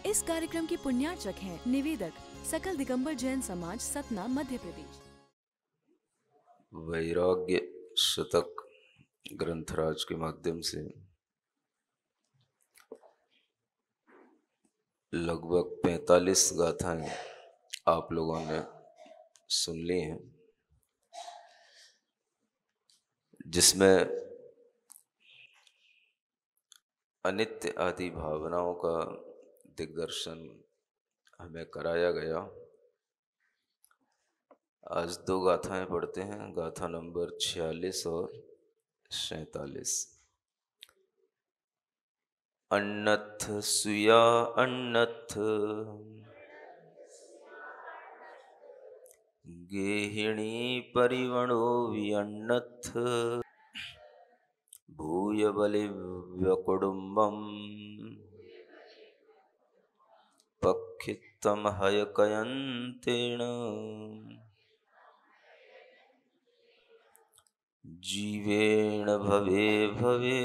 इस कार्यक्रम के पुण्यार्चक हैं निवेदक सकल दिगंबर जैन समाज, सतना, मध्य प्रदेश। वैराग्य शतक ग्रंथराज के माध्यम से लगभग 45 गाथाएं आप लोगों ने सुन ली हैं, जिसमें अनित्य आदि भावनाओं का दिग्दर्शन हमें कराया गया। आज दो गाथाएं पढ़ते हैं, गाथा नंबर 46 और 47। अन्नथ सुया अन्नथ गेहिणी परिवणो विअन्नथ भूय बलिव्यकुडुम्बम् पक्षित्तम हयकयन्तेन जीवेण भवे भवे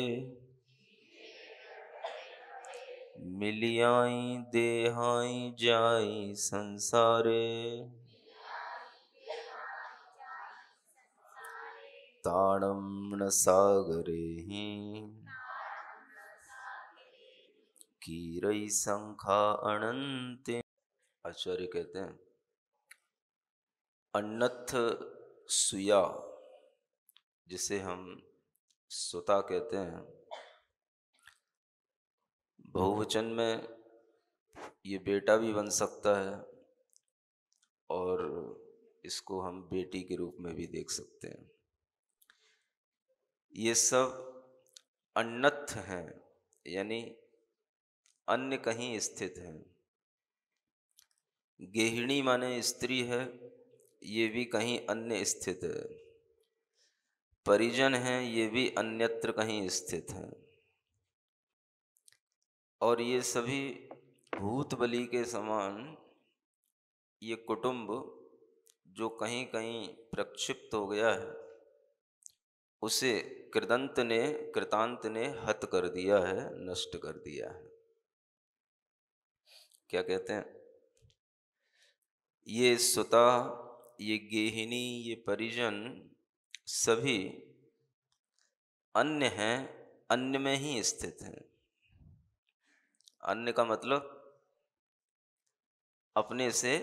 मिलियाई देहाई जाई संसारे ताणम न सागरे ही कीरई संखा अनंते। आचार्य कहते हैं अन्नथ सुया, जिसे हम सुता कहते हैं, बहुवचन में ये बेटा भी बन सकता है और इसको हम बेटी के रूप में भी देख सकते हैं। ये सब अन्नथ हैं, यानी अन्य कहीं स्थित हैं। गेहिणी माने स्त्री है, ये भी कहीं अन्य स्थित है। परिजन हैं, ये भी अन्यत्र कहीं स्थित हैं। और ये सभी भूत बलि के समान ये कुटुंब जो कहीं कहीं प्रक्षिप्त हो गया है, उसे कृतांत ने हत कर दिया है, नष्ट कर दिया है। क्या कहते हैं? ये सुता, ये गेहिनी, ये परिजन सभी अन्य हैं, अन्य में ही स्थित हैं। अन्य का मतलब अपने से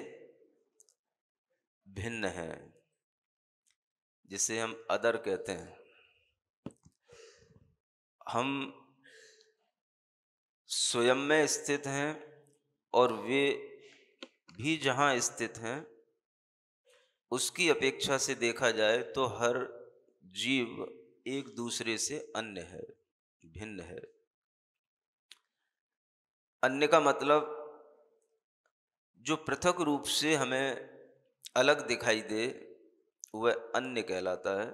भिन्न है, जिसे हम अदर कहते हैं। हम स्वयं में स्थित हैं और वे भी जहाँ स्थित हैं उसकी अपेक्षा से देखा जाए तो हर जीव एक दूसरे से अन्य है, भिन्न है। अन्य का मतलब जो पृथक रूप से हमें अलग दिखाई दे, वह अन्य कहलाता है।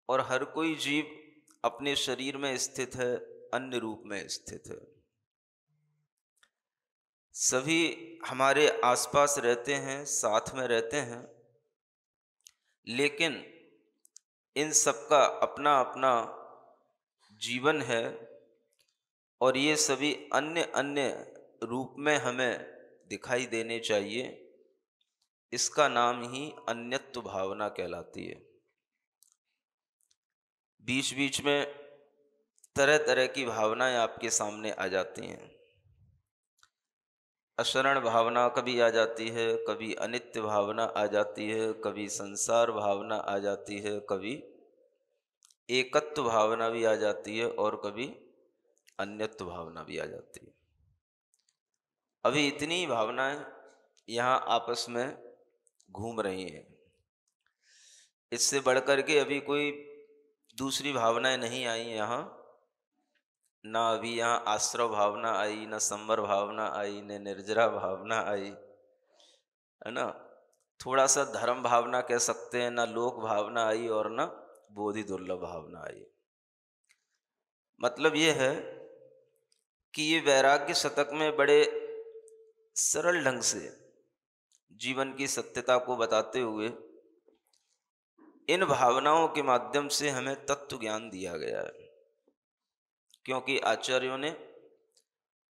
और हर कोई जीव अपने शरीर में स्थित है, अन्य रूप में स्थित है। सभी हमारे आसपास रहते हैं, साथ में रहते हैं, लेकिन इन सबका अपना अपना जीवन है और ये सभी अन्य अन्य रूप में हमें दिखाई देने चाहिए। इसका नाम ही अन्यत्व भावना कहलाती है। बीच बीच में तरह तरह की भावनाएं आपके सामने आ जाती हैं। अशरण भावना कभी आ जाती है, कभी अनित्य भावना आ जाती है, कभी संसार भावना आ जाती है, कभी एकत्व भावना भी आ जाती है और कभी अन्यत्व भावना भी आ जाती है। अभी इतनी भावनाएं यहाँ आपस में घूम रही हैं। इससे बढ़कर के अभी कोई दूसरी भावनाएं नहीं आई यहाँ। ना अभी यहाँ आश्रव भावना आई, ना संवर भावना आई, न निर्जरा भावना आई, है ना। थोड़ा सा धर्म भावना कह सकते हैं, ना लोक भावना आई और ना बोधि दुर्लभ भावना आई। मतलब ये है कि ये वैराग्य शतक में बड़े सरल ढंग से जीवन की सत्यता को बताते हुए इन भावनाओं के माध्यम से हमें तत्व ज्ञान दिया गया है। क्योंकि आचार्यों ने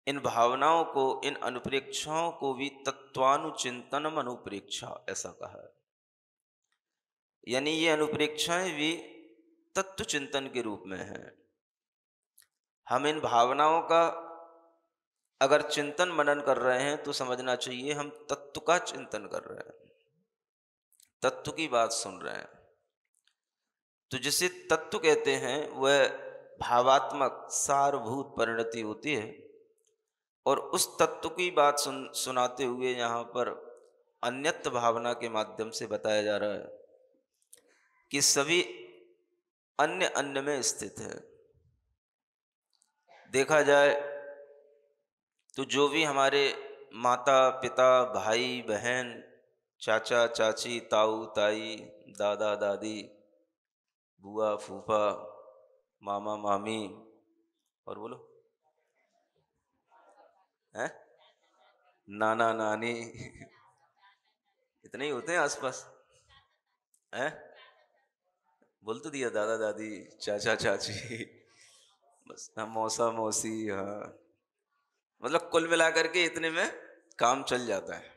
इन भावनाओं को, इन अनुप्रेक्षाओं को भी तत्वानुचिंतनम अनुप्रेक्षा ऐसा कहा है। यानी ये अनुप्रेक्षाएं भी तत्व चिंतन के रूप में हैं। हम इन भावनाओं का अगर चिंतन मनन कर रहे हैं तो समझना चाहिए हम तत्व का चिंतन कर रहे हैं, तत्व की बात सुन रहे हैं। तो जिसे तत्व कहते हैं वह भावात्मक सारभूत परिणति होती है, और उस तत्व की बात सुनाते हुए यहाँ पर अन्यत्व भावना के माध्यम से बताया जा रहा है कि सभी अन्य अन्य में स्थित है। देखा जाए तो जो भी हमारे माता पिता, भाई बहन, चाचा चाची, ताऊ ताई, दादा दादी, बुआ फूफा, मामा मामी, और बोलो हैं, नाना नानी इतने ही होते हैं आसपास हैं। बोल तो दिया, दादा दादी, चाचा चाची, बस हाँ, मौसा मौसी, हाँ, मतलब कुल मिलाकर के इतने में काम चल जाता है।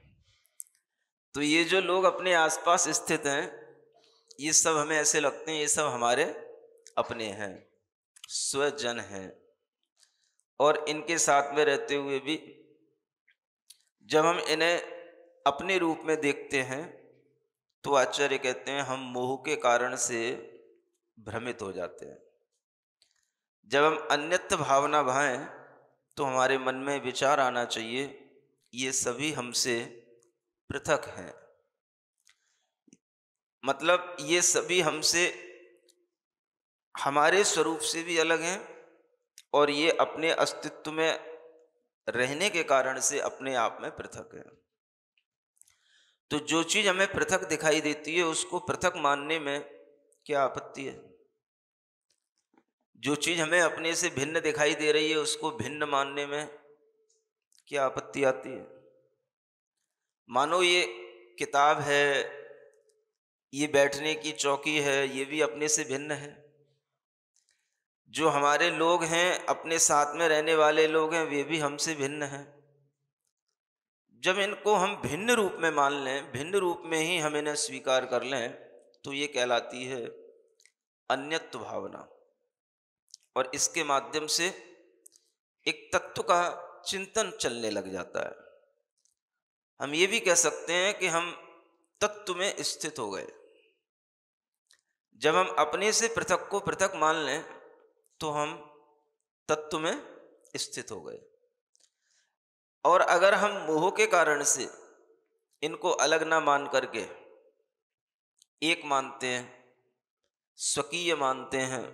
तो ये जो लोग अपने आसपास स्थित हैं, ये सब हमें ऐसे लगते हैं ये सब हमारे अपने हैं, स्वजन हैं। और इनके साथ में रहते हुए भी जब हम इन्हें अपने रूप में देखते हैं तो आचार्य कहते हैं हम मोह के कारण से भ्रमित हो जाते हैं। जब हम अन्यत्व भावना भाएं तो हमारे मन में विचार आना चाहिए ये सभी हमसे पृथक हैं, मतलब ये सभी हमसे, हमारे स्वरूप से भी अलग हैं, और ये अपने अस्तित्व में रहने के कारण से अपने आप में पृथक है। तो जो चीज हमें पृथक दिखाई देती है उसको पृथक मानने में क्या आपत्ति है? जो चीज हमें अपने से भिन्न दिखाई दे रही है उसको भिन्न मानने में क्या आपत्ति आती है? मानो ये किताब है, ये बैठने की चौकी है, ये भी अपने से भिन्न है। जो हमारे लोग हैं, अपने साथ में रहने वाले लोग हैं, वे भी हमसे भिन्न हैं। जब इनको हम भिन्न रूप में मान लें, भिन्न रूप में ही हम इन्हें स्वीकार कर लें, तो ये कहलाती है अन्यत्व भावना। और इसके माध्यम से एक तत्व का चिंतन चलने लग जाता है। हम ये भी कह सकते हैं कि हम तत्व में स्थित हो गए। जब हम अपने से पृथक को पृथक मान लें तो हम तत्व में स्थित हो गए। और अगर हम मोह के कारण से इनको अलग ना मान करके एक मानते हैं, स्वकीय मानते हैं,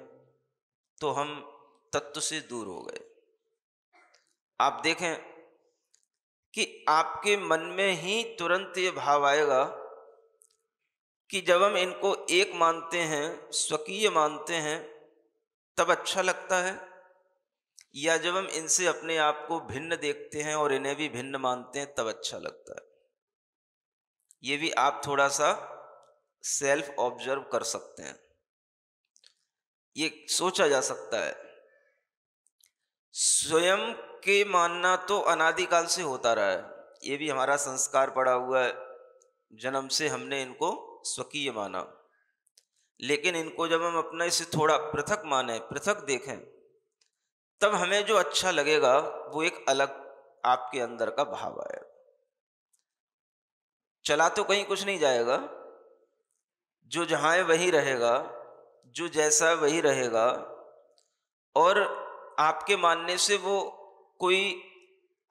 तो हम तत्व से दूर हो गए। आप देखें कि आपके मन में ही तुरंत ये भाव आएगा कि जब हम इनको एक मानते हैं, स्वकीय मानते हैं, तब अच्छा लगता है, या जब हम इनसे अपने आप को भिन्न देखते हैं और इन्हें भी भिन्न मानते हैं तब अच्छा लगता है। ये भी आप थोड़ा सा सेल्फ ऑब्जर्व कर सकते हैं, ये सोचा जा सकता है। स्वयं के मानना तो अनादिकाल से होता रहा है, ये भी हमारा संस्कार पड़ा हुआ है, जन्म से हमने इनको स्वकीय माना। लेकिन इनको जब हम अपने से थोड़ा पृथक माने, पृथक देखें, तब हमें जो अच्छा लगेगा वो एक अलग आपके अंदर का भाव आएगा। चला तो कहीं कुछ नहीं जाएगा, जो जहाँ है वही रहेगा, जो जैसा है वही रहेगा, और आपके मानने से वो कोई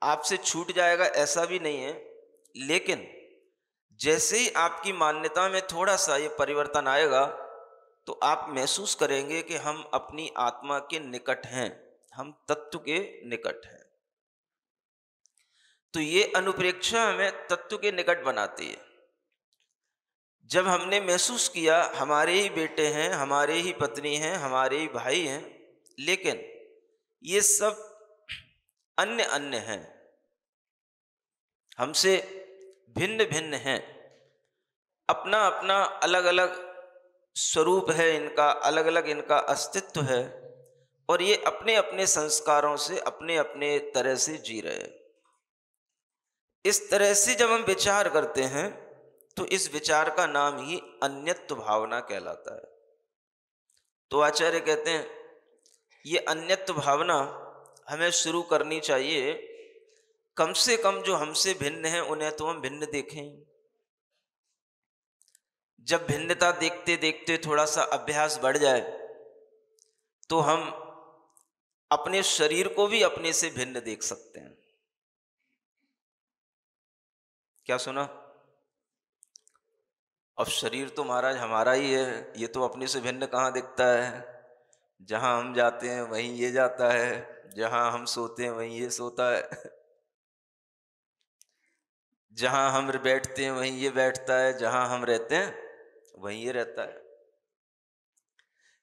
आपसे छूट जाएगा ऐसा भी नहीं है। लेकिन जैसे ही आपकी मान्यता में थोड़ा सा ये परिवर्तन आएगा तो आप महसूस करेंगे कि हम अपनी आत्मा के निकट हैं, हम तत्व के निकट हैं। तो ये अनुप्रेक्षा हमें तत्व के निकट बनाती है। जब हमने महसूस किया हमारे ही बेटे हैं, हमारे ही पत्नी हैं, हमारे ही भाई हैं, लेकिन ये सब अन्य अन्य हैं, हमसे भिन्न भिन्न हैं, अपना अपना अलग अलग स्वरूप है इनका, अलग अलग इनका अस्तित्व है, और ये अपने अपने संस्कारों से अपने अपने तरह से जी रहे हैं। इस तरह से जब हम विचार करते हैं तो इस विचार का नाम ही अन्यत्व भावना कहलाता है। तो आचार्य कहते हैं ये अन्यत्व भावना हमें शुरू करनी चाहिए। कम से कम जो हमसे भिन्न है उन्हें तो हम भिन्न देखें। जब भिन्नता देखते देखते थोड़ा सा अभ्यास बढ़ जाए तो हम अपने शरीर को भी अपने से भिन्न देख सकते हैं। क्या सुना? अब शरीर तो महाराज हमारा ही है, ये तो अपने से भिन्न कहाँ दिखता है। जहां हम जाते हैं वहीं ये जाता है, जहां हम सोते हैं वहीं ये सोता है, जहां हम बैठते हैं वहीं ये बैठता है, जहां हम रहते हैं वहीं ये रहता है।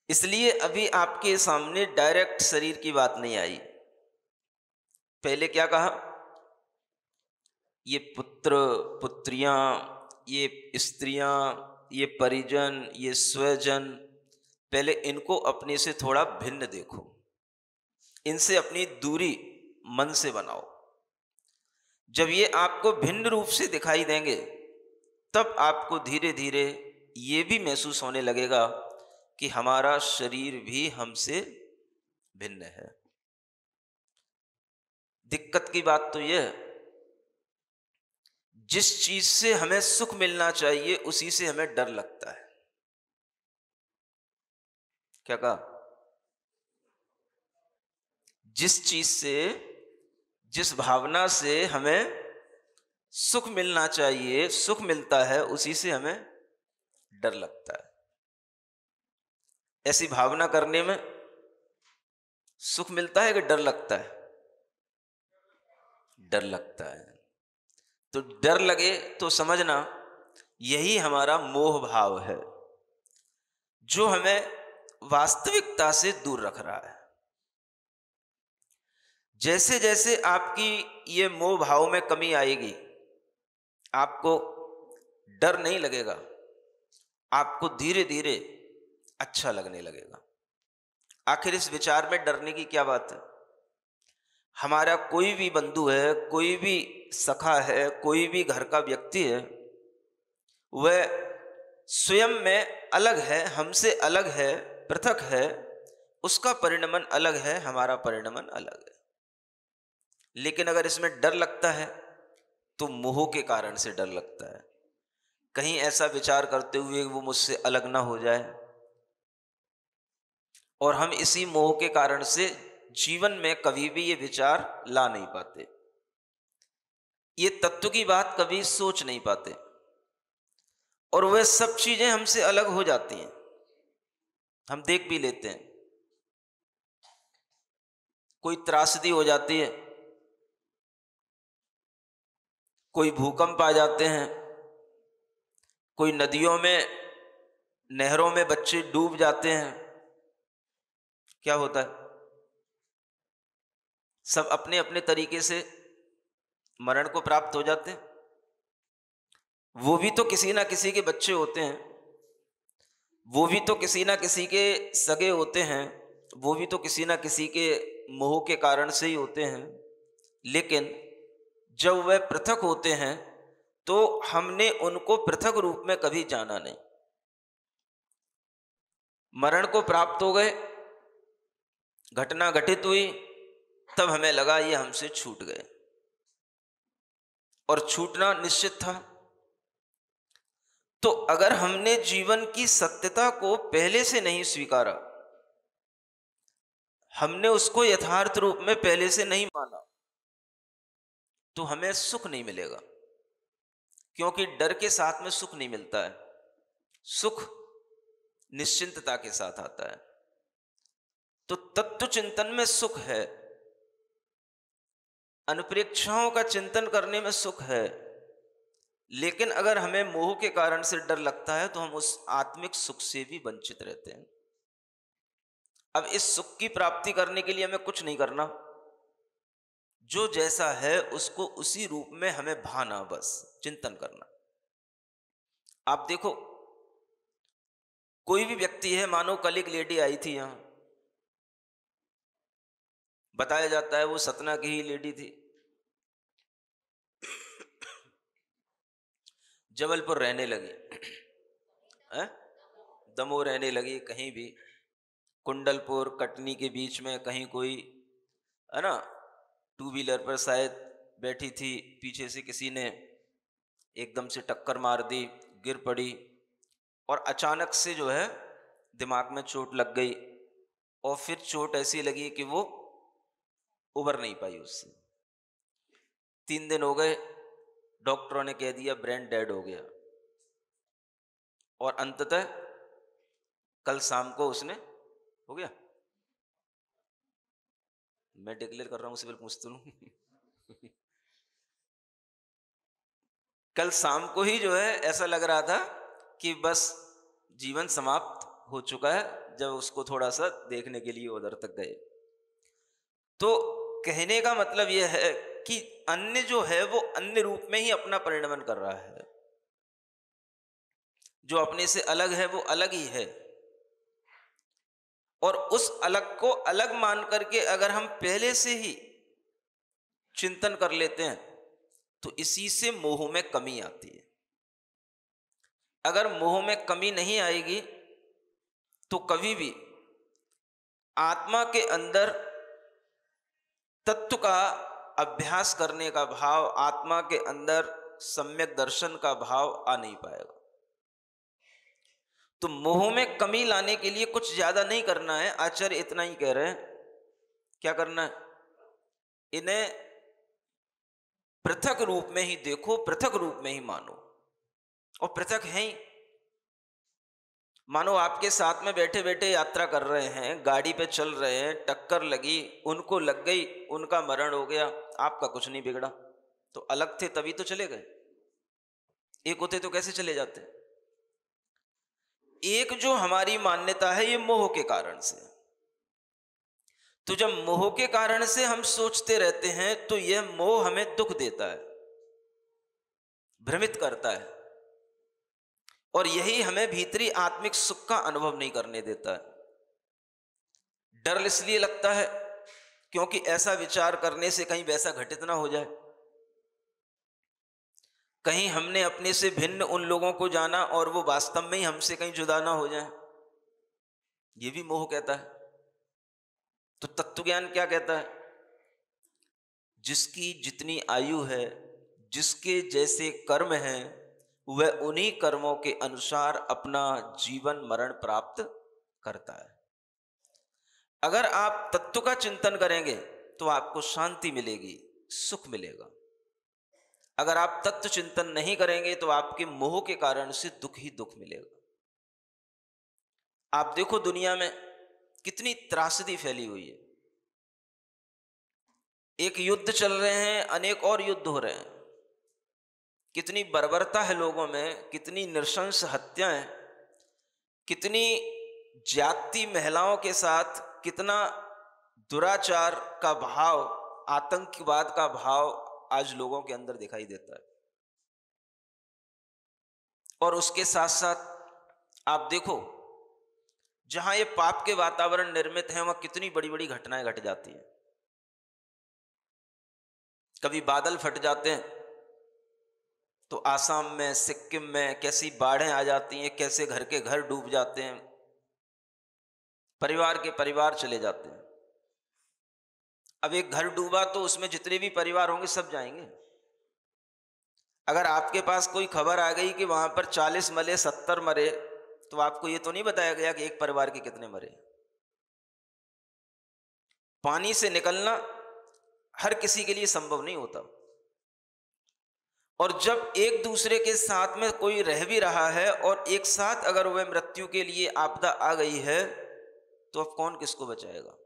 इसलिए अभी आपके सामने डायरेक्ट शरीर की बात नहीं आई। पहले क्या कहा? ये पुत्र पुत्रियां, ये स्त्रियां, ये परिजन, ये स्वजन, पहले इनको अपने से थोड़ा भिन्न देखो, इनसे अपनी दूरी मन से बनाओ। जब ये आपको भिन्न रूप से दिखाई देंगे तब आपको धीरे धीरे ये भी महसूस होने लगेगा कि हमारा शरीर भी हमसे भिन्न है। दिक्कत की बात तो यह है, जिस चीज से हमें सुख मिलना चाहिए उसी से हमें डर लगता है। क्या कहा? जिस चीज से, जिस भावना से हमें सुख मिलना चाहिए, सुख मिलता है, उसी से हमें डर लगता है। ऐसी भावना करने में सुख मिलता है कि डर लगता है? डर लगता है। तो डर लगे तो समझना यही हमारा मोह भाव है जो हमें वास्तविकता से दूर रख रहा है। जैसे जैसे आपकी ये मोह भाव में कमी आएगी, आपको डर नहीं लगेगा, आपको धीरे धीरे अच्छा लगने लगेगा। आखिर इस विचार में डरने की क्या बात है? हमारा कोई भी बंधु है, कोई भी सखा है, कोई भी घर का व्यक्ति है, वह स्वयं में अलग है, हमसे अलग है, पृथक है। उसका परिणमन अलग है, हमारा परिणमन अलग है। लेकिन अगर इसमें डर लगता है तो मोह के कारण से डर लगता है। कहीं ऐसा विचार करते हुए वो मुझसे अलग ना हो जाए, और हम इसी मोह के कारण से जीवन में कभी भी ये विचार ला नहीं पाते, ये तत्व की बात कभी सोच नहीं पाते, और वह सब चीजें हमसे अलग हो जाती हैं। हम देख भी लेते हैं, कोई त्रासदी हो जाती है, कोई भूकंप आ जाते हैं, कोई नदियों में, नहरों में बच्चे डूब जाते हैं। क्या होता है? सब अपने अपने तरीके से मरण को प्राप्त हो जाते हैं। वो भी तो किसी ना किसी के बच्चे होते हैं, वो भी तो किसी ना किसी के सगे होते हैं, वो भी तो किसी ना किसी के मोह के कारण से ही होते हैं। लेकिन जब वह पृथक होते हैं तो हमने उनको पृथक रूप में कभी जाना नहीं। मरण को प्राप्त हो गए, घटना घटित हुई, तब हमें लगा ये हमसे छूट गए, और छूटना निश्चित था। तो अगर हमने जीवन की सत्यता को पहले से नहीं स्वीकारा, हमने उसको यथार्थ रूप में पहले से नहीं माना, तो हमें सुख नहीं मिलेगा। क्योंकि डर के साथ में सुख नहीं मिलता है, सुख निश्चिंतता के साथ आता है। तो तत्व चिंतन में सुख है, अनुप्रेक्षाओं का चिंतन करने में सुख है। लेकिन अगर हमें मोह के कारण से डर लगता है तो हम उस आत्मिक सुख से भी वंचित रहते हैं। अब इस सुख की प्राप्ति करने के लिए हमें कुछ नहीं करना, जो जैसा है उसको उसी रूप में हमें भाना, बस चिंतन करना। आप देखो, कोई भी व्यक्ति है, मानो कल एक लेडी आई थी यहां, बताया जाता है वो सतना की ही लेडी थी, जबलपुर रहने लगी, हैं? दमोह रहने लगी, कहीं भी कुंडलपुर कटनी के बीच में कहीं कोई, है ना, टू व्हीलर पर शायद बैठी थी, पीछे से किसी ने एकदम से टक्कर मार दी, गिर पड़ी और अचानक से जो है दिमाग में चोट लग गई और फिर चोट ऐसी लगी कि वो उबर नहीं पाई उससे। 3 दिन हो गए, डॉक्टरों ने कह दिया ब्रेन डेड हो गया और अंततः कल शाम को उसने हो गया, मैं डिक्लेयर कर रहा हूं, सिविल पूछते हूं कल शाम को ही जो है ऐसा लग रहा था कि बस जीवन समाप्त हो चुका है, जब उसको थोड़ा सा देखने के लिए उधर तक गए। तो कहने का मतलब यह है कि अन्य जो है वो अन्य रूप में ही अपना परिणमन कर रहा है, जो अपने से अलग है वो अलग ही है, और उस अलग को अलग मान करके अगर हम पहले से ही चिंतन कर लेते हैं तो इसी से मोह में कमी आती है। अगर मोह में कमी नहीं आएगी तो कभी भी आत्मा के अंदर तत्व का अभ्यास करने का भाव, आत्मा के अंदर सम्यक दर्शन का भाव आ नहीं पाएगा। तो मोह में कमी लाने के लिए कुछ ज्यादा नहीं करना है, आचार्य इतना ही कह रहे हैं। क्या करना है? इन्हें पृथक रूप में ही देखो, पृथक रूप में ही मानो, और पृथक है ही। मानो आपके साथ में बैठे बैठे यात्रा कर रहे हैं, गाड़ी पे चल रहे हैं, टक्कर लगी, उनको लग गई, उनका मरण हो गया, आपका कुछ नहीं बिगड़ा। तो अलग थे तभी तो चले गए, एक होते तो कैसे चले जाते? एक जो हमारी मान्यता है ये मोह के कारण से। तो जब मोह के कारण से हम सोचते रहते हैं तो यह मोह हमें दुख देता है, भ्रमित करता है, और यही हमें भीतरी आत्मिक सुख का अनुभव नहीं करने देता है। डर इसलिए लगता है क्योंकि ऐसा विचार करने से कहीं वैसा घटित ना हो जाए, कहीं हमने अपने से भिन्न उन लोगों को जाना और वो वास्तव में ही हमसे कहीं जुदा ना हो जाए, ये भी मोह कहता है। तो तत्वज्ञान क्या कहता है? जिसकी जितनी आयु है, जिसके जैसे कर्म हैं, वह उन्हीं कर्मों के अनुसार अपना जीवन मरण प्राप्त करता है। अगर आप तत्व का चिंतन करेंगे तो आपको शांति मिलेगी, सुख मिलेगा। अगर आप तत्व चिंतन नहीं करेंगे तो आपके मोह के कारण से दुख ही दुख मिलेगा। आप देखो दुनिया में कितनी त्रासदी फैली हुई है, एक युद्ध चल रहे हैं, अनेक और युद्ध हो रहे हैं, कितनी बर्बरता है लोगों में, कितनी नृशंस हत्याएं, कितनी जाति महिलाओं के साथ, कितना दुराचार का भाव, आतंकवाद का भाव आज लोगों के अंदर दिखाई देता है। और उसके साथ साथ आप देखो जहां ये पाप के वातावरण निर्मित है वहां कितनी बड़ी बड़ी घटनाएं घट जाती हैं। कभी बादल फट जाते हैं तो आसाम में, सिक्किम में कैसी बाढ़ें आ जाती हैं, कैसे घर के घर डूब जाते हैं, परिवार के परिवार चले जाते हैं। अब एक घर डूबा तो उसमें जितने भी परिवार होंगे सब जाएंगे। अगर आपके पास कोई खबर आ गई कि वहां पर 40 मरे, 70 मरे, तो आपको ये तो नहीं बताया गया कि एक परिवार के कितने मरे। पानी से निकलना हर किसी के लिए संभव नहीं होता, और जब एक दूसरे के साथ में कोई रह भी रहा है और एक साथ अगर वह मृत्यु के लिए आपदा आ गई है तो अब कौन किसको बचाएगा?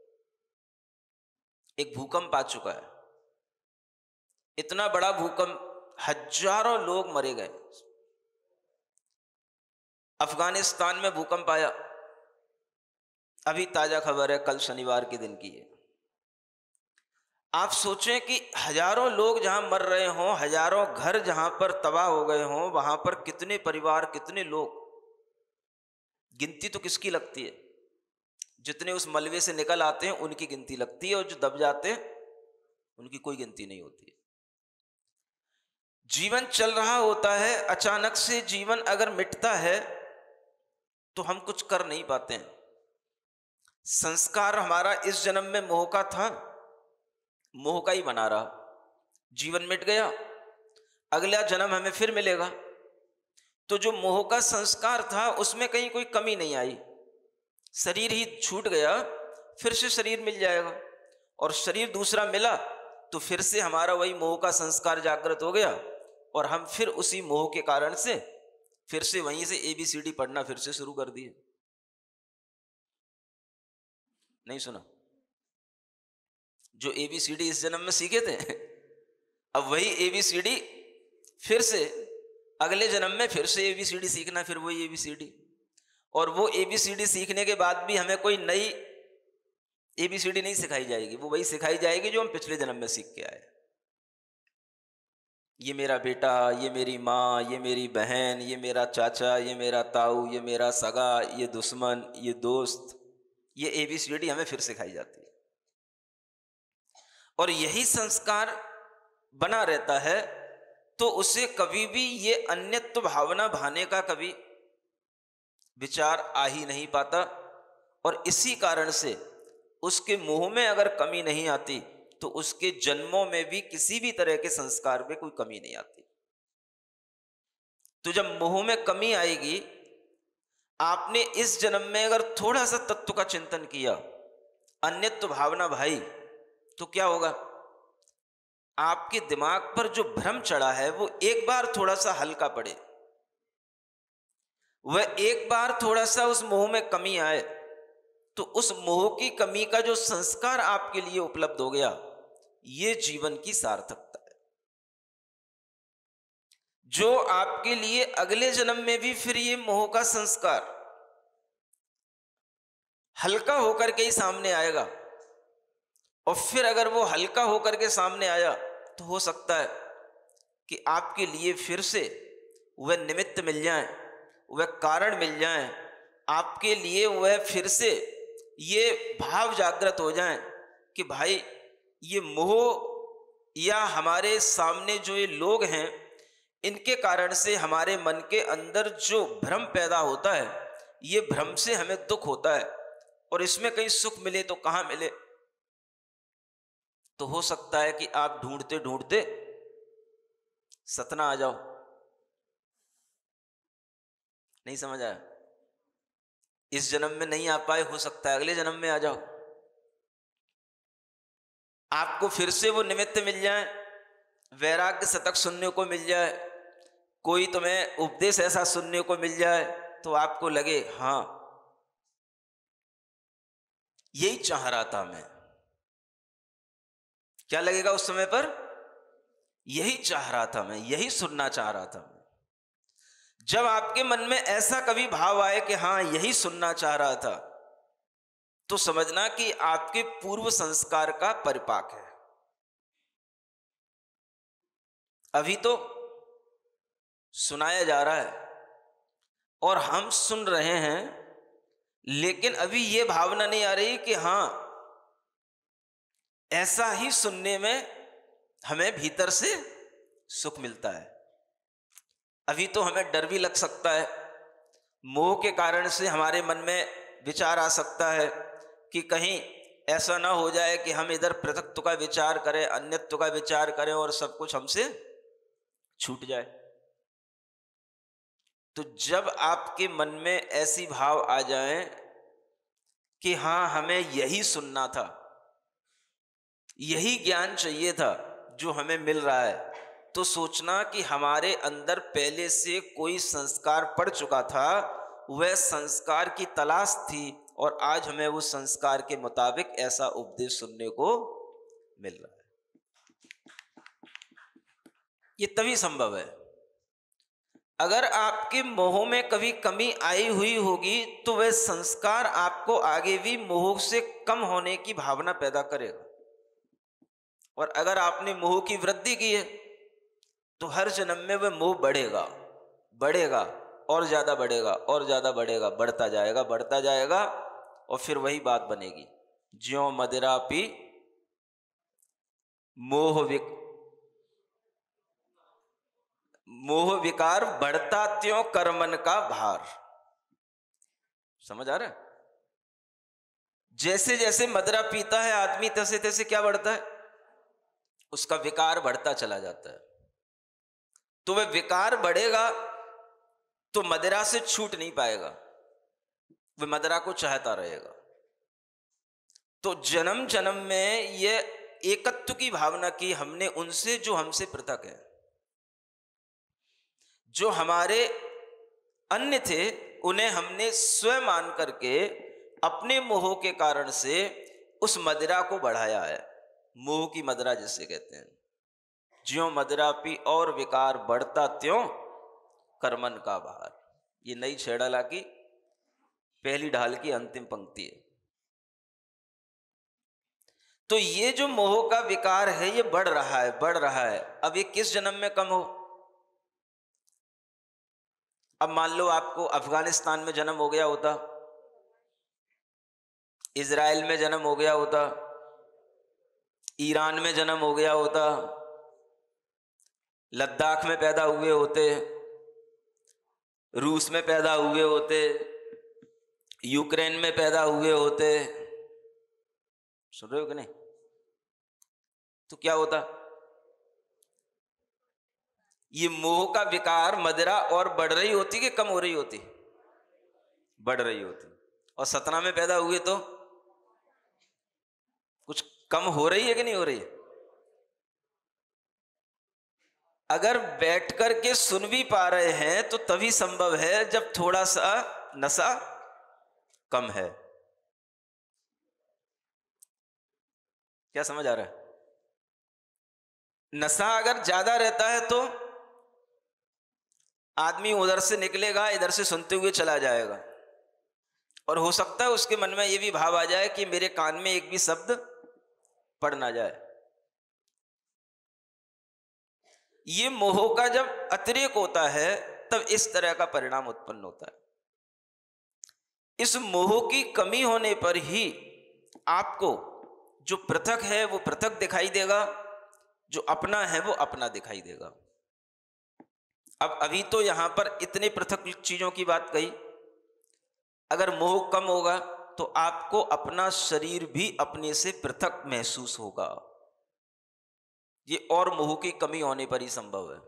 एक भूकंप आ चुका है, इतना बड़ा भूकंप, हजारों लोग मरे गए। अफगानिस्तान में भूकंप आया, अभी ताजा खबर है, कल शनिवार के दिन की है। आप सोचें कि हजारों लोग जहां मर रहे हों, हजारों घर जहां पर तबाह हो गए हों, वहां पर कितने परिवार, कितने लोग, गिनती तो किसकी लगती है? जितने उस मलबे से निकल आते हैं उनकी गिनती लगती है, और जो दब जाते हैं उनकी कोई गिनती नहीं होती है। जीवन चल रहा होता है, अचानक से जीवन अगर मिटता है तो हम कुछ कर नहीं पाते हैं। संस्कार हमारा इस जन्म में मोह का था, मोह का ही बना रहा। जीवन मिट गया, अगला जन्म हमें फिर मिलेगा, तो जो मोह का संस्कार था उसमें कहीं कोई कमी नहीं आई। शरीर ही छूट गया, फिर से शरीर मिल जाएगा, और शरीर दूसरा मिला तो फिर से हमारा वही मोह का संस्कार जागृत हो गया, और हम फिर उसी मोह के कारण से फिर से वहीं से ABCD पढ़ना फिर से शुरू कर दिए। नहीं सुना? जो ABCD इस जन्म में सीखे थे, अब वही ABCD फिर से अगले जन्म में फिर से ABCD सीखना, फिर वही ABCD। और वो ABCD सीखने के बाद भी हमें कोई नई ABCD नहीं सिखाई जाएगी, वो वही सिखाई जाएगी जो हम पिछले जन्म में सीख के आए। ये मेरा बेटा, ये मेरी माँ, ये मेरी बहन, ये मेरा चाचा, ये मेरा ताऊ, ये मेरा सगा, ये दुश्मन, ये दोस्त, ये ABCD हमें फिर सिखाई जाती है। और यही संस्कार बना रहता है, तो उसे कभी भी ये अन्यत्व भावना भाने का कभी विचार आ ही नहीं पाता, और इसी कारण से उसके मुंह में अगर कमी नहीं आती तो उसके जन्मों में भी किसी भी तरह के संस्कार में कोई कमी नहीं आती। तो जब मुंह में कमी आएगी, आपने इस जन्म में अगर थोड़ा सा तत्व का चिंतन किया, अन्यत्व भावना भाई, तो क्या होगा? आपके दिमाग पर जो भ्रम चढ़ा है वो एक बार थोड़ा सा हल्का पड़े, वह एक बार थोड़ा सा उस मोह में कमी आए, तो उस मोह की कमी का जो संस्कार आपके लिए उपलब्ध हो गया, ये जीवन की सार्थकता है, जो आपके लिए अगले जन्म में भी फिर ये मोह का संस्कार हल्का होकर के ही सामने आएगा। और फिर अगर वो हल्का होकर के सामने आया तो हो सकता है कि आपके लिए फिर से वह निमित्त मिल जाए, वह कारण मिल जाए, आपके लिए वह फिर से ये भाव जागृत हो जाए कि भाई ये मोह या हमारे सामने जो ये लोग हैं, इनके कारण से हमारे मन के अंदर जो भ्रम पैदा होता है, ये भ्रम से हमें दुख होता है, और इसमें कहीं सुख मिले तो कहाँ मिले। तो हो सकता है कि आप ढूंढते ढूंढते सतना आ जाओ। नहीं समझ आया? इस जन्म में नहीं आ पाए, हो सकता है अगले जन्म में आ जाओ, आपको फिर से वो निमित्त मिल जाए, वैराग्य शतक सुनने को मिल जाए, कोई तुम्हें उपदेश ऐसा सुनने को मिल जाए तो आपको लगे हाँ यही चाह रहा था मैं। क्या लगेगा उस समय पर? यही चाह रहा था मैं, यही सुनना चाह रहा था मैं। जब आपके मन में ऐसा कभी भाव आए कि हाँ यही सुनना चाह रहा था, तो समझना कि आपके पूर्व संस्कार का परिपाक है। अभी तो सुनाया जा रहा है और हम सुन रहे हैं, लेकिन अभी ये भावना नहीं आ रही कि हाँ ऐसा ही सुनने में हमें भीतर से सुख मिलता है। अभी तो हमें डर भी लग सकता है, मोह के कारण से हमारे मन में विचार आ सकता है कि कहीं ऐसा ना हो जाए कि हम इधर पृथकत्व का विचार करें, अन्यत्व का विचार करें और सब कुछ हमसे छूट जाए। तो जब आपके मन में ऐसी भाव आ जाए कि हाँ हमें यही सुनना था, यही ज्ञान चाहिए था जो हमें मिल रहा है, तो सोचना कि हमारे अंदर पहले से कोई संस्कार पड़ चुका था, वह संस्कार की तलाश थी और आज हमें उस संस्कार के मुताबिक ऐसा उपदेश सुनने को मिल रहा है। ये तभी संभव है। अगर आपके मोह में कभी कमी आई हुई होगी तो वह संस्कार आपको आगे भी मोह से कम होने की भावना पैदा करेगा, और अगर आपने मोह की वृद्धि की है तो हर जन्म में वह मोह बढ़ेगा, बढ़ेगा और ज्यादा बढ़ेगा और ज्यादा बढ़ेगा, बढ़ता जाएगा, बढ़ता जाएगा, और फिर वही बात बनेगी, ज्यों मदिरा पी मोह विकार बढ़ता त्यों कर्मन का भार। समझ आ रहा है? जैसे जैसे मदिरा पीता है आदमी, तैसे तैसे क्या बढ़ता है, उसका विकार बढ़ता चला जाता है। तो वह विकार बढ़ेगा तो मदिरा से छूट नहीं पाएगा, वह मदिरा को चाहता रहेगा। तो जन्म जन्म में यह एकत्व की भावना की हमने उनसे जो हमसे पृथक है, जो हमारे अन्य थे, उन्हें हमने स्वयं मान करके अपने मोह के कारण से उस मदिरा को बढ़ाया है। मोह की मदिरा जिसे कहते हैं, ज्यों मदिरा पी और विकार बढ़ता त्यों कर्मन का भार। ये नई छेड़ाला की पहली ढाल की अंतिम पंक्ति है। तो ये जो मोह का विकार है ये बढ़ रहा है, बढ़ रहा है। अब ये किस जन्म में कम हो? अब मान लो आपको अफगानिस्तान में जन्म हो गया होता, इजराइल में जन्म हो गया होता, ईरान में जन्म हो गया होता, लद्दाख में पैदा हुए होते, रूस में पैदा हुए होते, यूक्रेन में पैदा हुए होते। सुन रहे हो कि नहीं? तो क्या होता? ये मोह का विकार मदिरा और बढ़ रही होती कि कम हो रही होती? बढ़ रही होती। और सतना में पैदा हुए तो कुछ कम हो रही है कि नहीं हो रही है? अगर बैठ कर के सुन भी पा रहे हैं तो तभी संभव है जब थोड़ा सा नशा कम है। क्या समझ आ रहा है? नशा अगर ज्यादा रहता है तो आदमी उधर से निकलेगा, इधर से सुनते हुए चला जाएगा, और हो सकता है उसके मन में यह भी भाव आ जाए कि मेरे कान में एक भी शब्द पड़ ना जाए। ये मोह का जब अतिरेक होता है तब इस तरह का परिणाम उत्पन्न होता है। इस मोह की कमी होने पर ही आपको जो पृथक है वो पृथक दिखाई देगा, जो अपना है वो अपना दिखाई देगा। अब अभी तो यहां पर इतने पृथक चीजों की बात कही, अगर मोह कम होगा तो आपको अपना शरीर भी अपने से पृथक महसूस होगा। ये और मोह की कमी होने पर ही संभव है।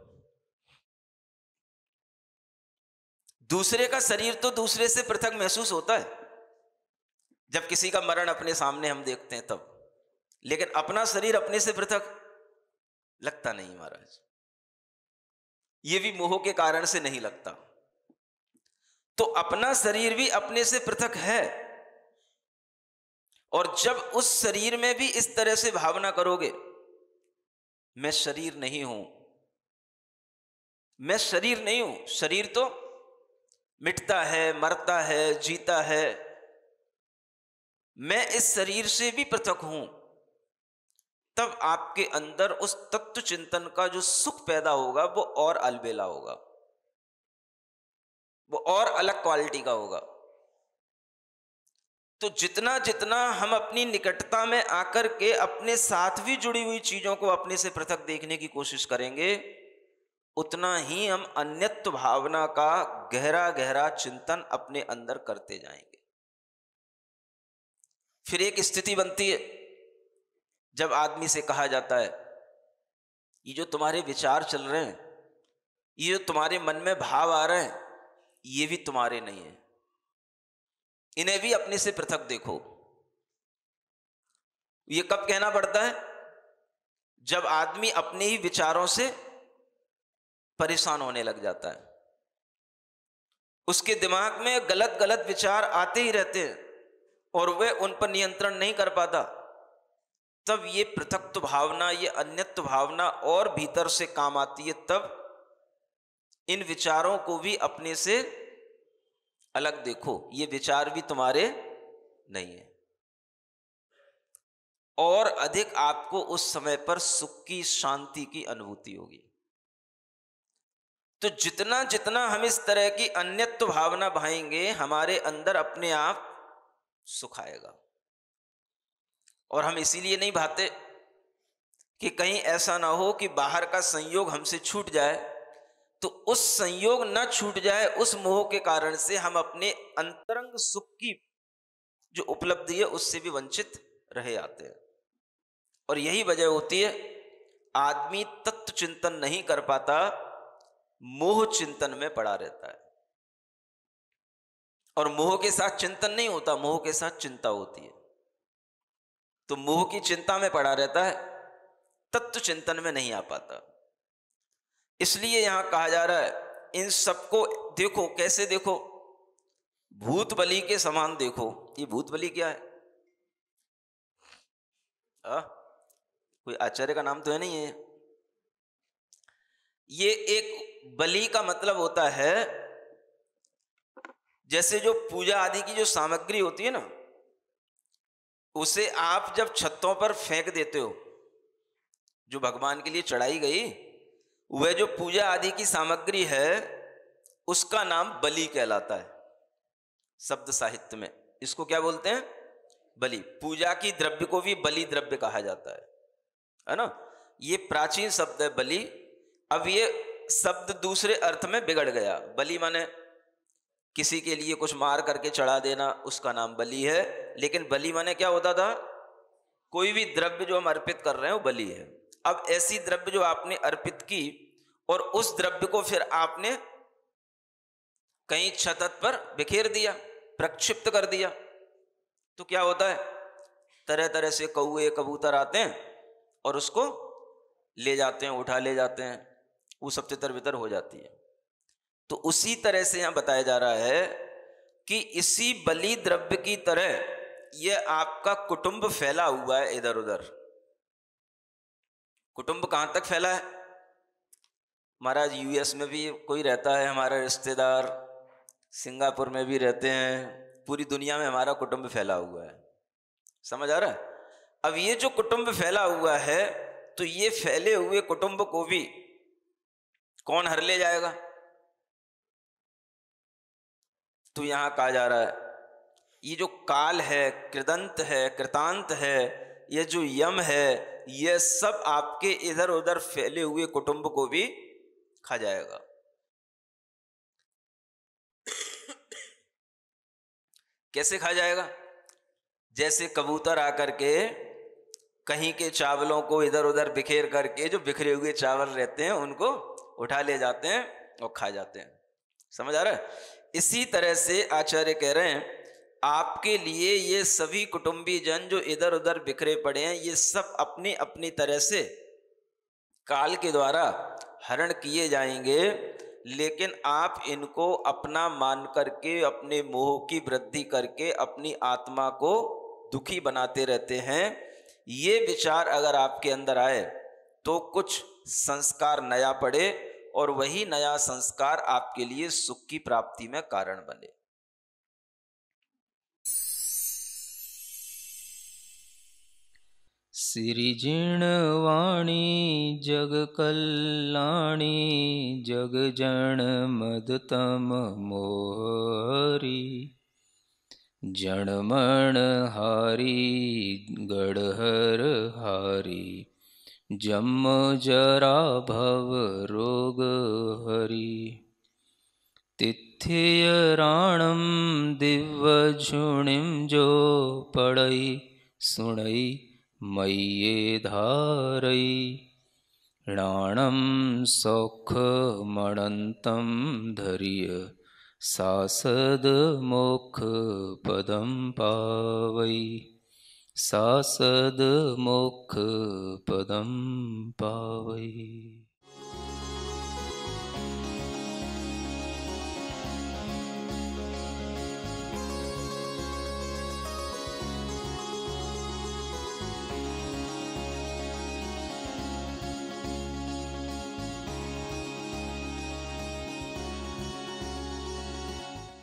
दूसरे का शरीर तो दूसरे से पृथक महसूस होता है जब किसी का मरण अपने सामने हम देखते हैं तब, लेकिन अपना शरीर अपने से पृथक लगता नहीं महाराज। ये भी मोह के कारण से नहीं लगता। तो अपना शरीर भी अपने से पृथक है, और जब उस शरीर में भी इस तरह से भावना करोगे, मैं शरीर नहीं हूं, मैं शरीर नहीं हूं, शरीर तो मिटता है, मरता है, जीता है, मैं इस शरीर से भी पृथक हूं, तब आपके अंदर उस तत्व चिंतन का जो सुख पैदा होगा वो और अलबेला होगा, वो और अलग क्वालिटी का होगा। तो जितना जितना हम अपनी निकटता में आकर के अपने साथ भी जुड़ी हुई चीजों को अपने से पृथक देखने की कोशिश करेंगे, उतना ही हम अन्यत्व भावना का गहरा गहरा चिंतन अपने अंदर करते जाएंगे। फिर एक स्थिति बनती है जब आदमी से कहा जाता है, ये जो तुम्हारे विचार चल रहे हैं, ये जो तुम्हारे मन में भाव आ रहे हैं, ये भी तुम्हारे नहीं है, इन्हें भी अपने से पृथक देखो। ये कब कहना पड़ता है? जब आदमी अपने ही विचारों से परेशान होने लग जाता है, उसके दिमाग में गलत गलत विचार आते ही रहते हैं और वह उन पर नियंत्रण नहीं कर पाता, तब ये पृथक्त्व भावना, ये अन्यत्व भावना और भीतर से काम आती है। तब इन विचारों को भी अपने से अलग देखो, ये विचार भी तुम्हारे नहीं है, और अधिक आपको उस समय पर सुख की, शांति की अनुभूति होगी। तो जितना जितना हम इस तरह की अन्यत्व भावना भाएंगे, हमारे अंदर अपने आप सुख आएगा। और हम इसीलिए नहीं भाते कि कहीं ऐसा ना हो कि बाहर का संयोग हमसे छूट जाए, तो उस संयोग न छूट जाए उस मोह के कारण से हम अपने अंतरंग सुख की जो उपलब्धि है उससे भी वंचित रहे आते हैं। और यही वजह होती है आदमी तत्व चिंतन नहीं कर पाता, मोह चिंतन में पड़ा रहता है। और मोह के साथ चिंतन नहीं होता, मोह के साथ चिंता होती है। तो मोह की चिंता में पड़ा रहता है, तत्व चिंतन में नहीं आ पाता। इसलिए यहां कहा जा रहा है इन सबको देखो, कैसे देखो, भूत बलि के समान देखो। ये भूत बलि क्या है? कोई आचार्य का नाम तो है नहीं है। ये एक बलि का मतलब होता है जैसे जो पूजा आदि की जो सामग्री होती है ना, उसे आप जब छतों पर फेंक देते हो, जो भगवान के लिए चढ़ाई गई, वह जो पूजा आदि की सामग्री है उसका नाम बलि कहलाता है। शब्द साहित्य में इसको क्या बोलते हैं? बलि। पूजा की द्रव्य को भी बलि द्रव्य कहा जाता है ना। ये प्राचीन शब्द है बलि। अब ये शब्द दूसरे अर्थ में बिगड़ गया। बलि माने किसी के लिए कुछ मार करके चढ़ा देना, उसका नाम बलि है। लेकिन बलि माने क्या होता था? कोई भी द्रव्य जो हम अर्पित कर रहे हैं वो बलि है। अब ऐसी द्रव्य जो आपने अर्पित की और उस द्रव्य को फिर आपने कहीं छत पर बिखेर दिया, प्रक्षिप्त कर दिया, तो क्या होता है? तरह तरह से कौए कबूतर आते हैं और उसको ले जाते हैं, उठा ले जाते हैं, वो सब तितर बितर हो जाती है। तो उसी तरह से यहां बताया जा रहा है कि इसी बलि द्रव्य की तरह यह आपका कुटुंब फैला हुआ है इधर उधर। कुटुंब कहां तक फैला है? महाराज यूएस में भी कोई रहता है हमारा रिश्तेदार, सिंगापुर में भी रहते हैं, पूरी दुनिया में हमारा कुटुंब फैला हुआ है। समझ आ रहा है? अब ये जो कुटुंब फैला हुआ है, तो ये फैले हुए कुटुंब को भी कौन हर ले जाएगा? तो यहां कहा जा रहा है ये जो काल है, कृदंत है, कृतांत है, ये जो यम है, ये सब आपके इधर उधर फैले हुए कुटुंब को भी खा जाएगा। कैसे खा जाएगा? जैसे कबूतर आकर के कहीं के चावलों को इधर उधर बिखेर करके, जो बिखरे हुए चावल रहते हैं उनको उठा ले जाते हैं और खा जाते हैं। समझ आ रहा है? इसी तरह से आचार्य कह रहे हैं आपके लिए ये सभी कुटुंबी जन जो इधर उधर बिखरे पड़े हैं, ये सब अपनी अपनी तरह से काल के द्वारा हरण किए जाएंगे। लेकिन आप इनको अपना मान करके, अपने मोह की वृद्धि करके अपनी आत्मा को दुखी बनाते रहते हैं। ये विचार अगर आपके अंदर आए तो कुछ संस्कार नया पड़े और वही नया संस्कार आपके लिए सुख की प्राप्ति में कारण बने। सिरिजिणवाणी जग कल्याणी जग जन मदतम मोहरी जनमण हारी गढ़हर हारी जम जरा भव रोग हरि तिथ्य राणम दिव्य झुणिम जो पड़ई सुणई मय्ये धारई राणम सौख मणंतम धरिय सासद मोक्ष पदम पावई सासद मोक्ष पदम पावई।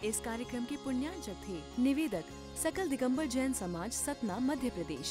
इस कार्यक्रम के पुण्यार्चक थे निवेदक सकल दिगंबर जैन समाज, सतना, मध्य प्रदेश।